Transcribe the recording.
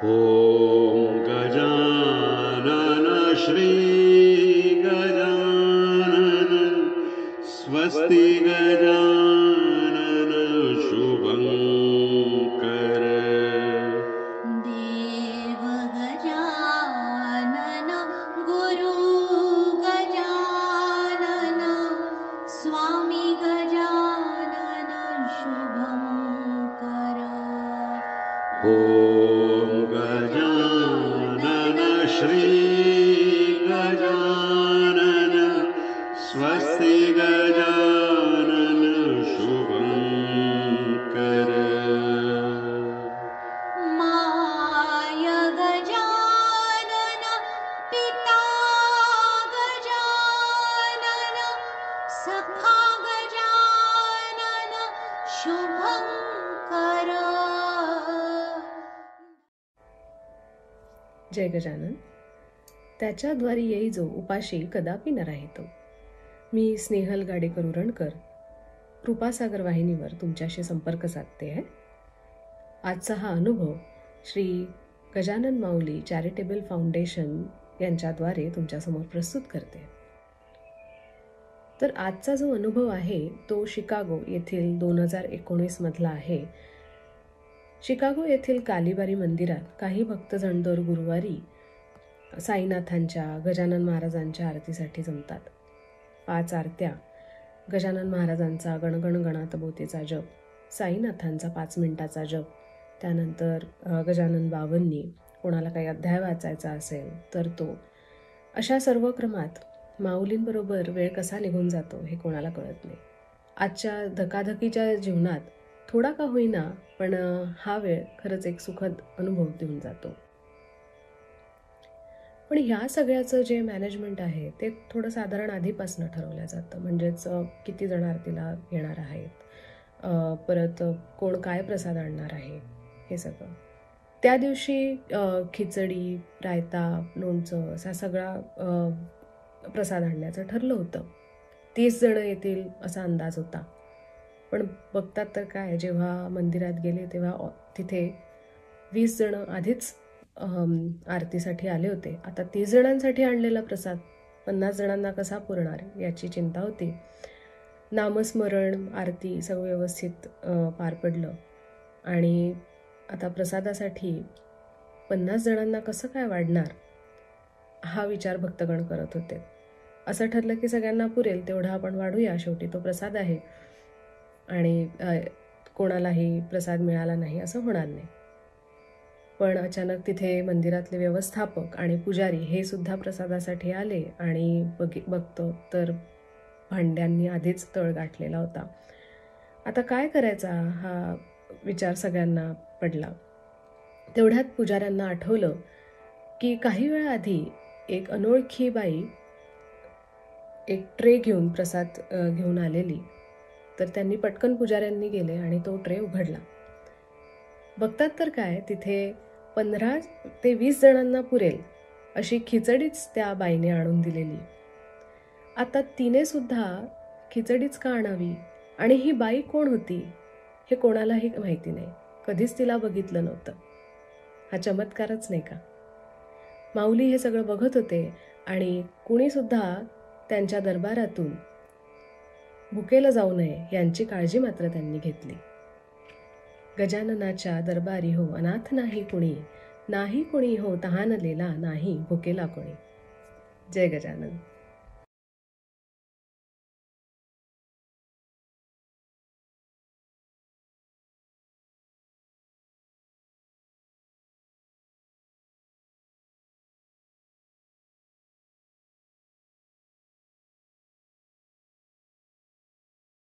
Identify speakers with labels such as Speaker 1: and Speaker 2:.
Speaker 1: ॐ गजानन श्री गजानन स्वस्ति गजानन शुभंकर
Speaker 2: देव गजानन गुरु गजानन स्वामी गजानन शुभंकर
Speaker 1: ॐ गजानन श्री गजानन स्वस्ति गजानन शुभंकर
Speaker 2: माय गजानन पिता गजानन सखा गजानन शुभंकर.
Speaker 3: जय गजानन. त्याच्याद्वारी येई जो उपाशी कदापि न राहितो. मी स्नेहल गाडेकर उरणकर कृपासागर वाहिनीवर तुमच्याशी संपर्क साधते आहे. आजचा हा अनुभव श्री गजानन माऊली चॅरिटेबल फाउंडेशन यांच्याद्वारे तुमच्यासमोर प्रस्तुत करते. तर आजचा जो अनुभव आहे तो शिकागो येथील 2019 मधला आहे. शिकागो येथील कालीबारी मंदिरात काही भक्तजण दर गुरुवारी साईनाथांच्या गजानन महाराजांच्या आरतीसाठी जमतात. 5 आरत्या, गजानन महाराजांचा गणगण गणातभोवतीचा जप, साईनाथांचा 5 मिनिटाचा जप, त्यानंतर गजानन बावन्नी, कोणाला काही अध्याय वाचायचा असेल तर तो. अशा सर्व क्रमात माऊलींबरोबर वेळ कसा निघून जातो हे कोणाला कळत नाही. आजच्या धकाधकीच्या जीवनात थोडा का होईना पण हा वेळ खरंच एक सुखद अनुभव देऊन जातो. पण ह्या सगळ्याचं जे मॅनेजमेंट आहे ते थोडं साधारण आधीपासून ठरवलं जातं. म्हणजेच किती जण आरतीला येणार आहेत, परत कोण काय प्रसाद आणणार आहे, हे सगळं. त्या दिवशी खिचडी, रायता, लोणचं असा सगळा प्रसाद आणण्याचं ठरलं होतं. 30 जण येतील असा अंदाज होता. पण बघतात तर काय, जेव्हा मंदिरात गेले तेव्हा तिथे 20 जण आधीच आरतीसाठी आले होते. आता 30 जणांसाठी आणलेला प्रसाद 50 जणांना कसा पुरणार याची चिंता होती. नामस्मरण, आरती सगळं व्यवस्थित पार पडलं आणि आता प्रसादासाठी 50 जणांना कसं काय वाढणार हा विचार भक्तगण करत होते. असं ठरलं की सगळ्यांना पुरेल तेवढा आपण वाढूया, शेवटी तो प्रसाद आहे आणि कोणालाही प्रसाद मिळाला नाही असं होणार नाही. पण अचानक तिथे मंदिरातले व्यवस्थापक आणि पुजारी हे सुद्धा प्रसादासाठी आले आणि बघतो तर भांड्यांनी आधीच तळ गाठलेला होता. आता काय करायचा हा विचार सगळ्यांना पडला. तेवढ्यात पुजाऱ्यांना आठवलं की काही वेळ आधी एक अनोळखी बाई एक ट्रे घेऊन प्रसाद घेऊन आलेली. तर त्यांनी पटकन पुजाऱ्यांनी गेले आणि तो ट्रे उघडला. बघतात तर काय, तिथे 15 ते 20 जणांना पुरेल अशी खिचडीच त्या बाईने आणून दिलेली. आता तिने सुद्धा खिचडीच का आणावी आणि ही बाई कोण होती हे कोणालाही माहिती नाही. कधीच तिला बघितलं नव्हतं. हा चमत्कारच नाही का? माऊली हे सगळं बघत होते आणि कुणीसुद्धा त्यांच्या दरबारातून भुकेलं जाऊ नये यांची काळजी मात्र त्यांनी घेतली. गजाननाच्या दरबारी हो अनाथ नाही कुणी, नाही कुणी हो तहानलेला नाही भुकेला कोणी. जय गजानन.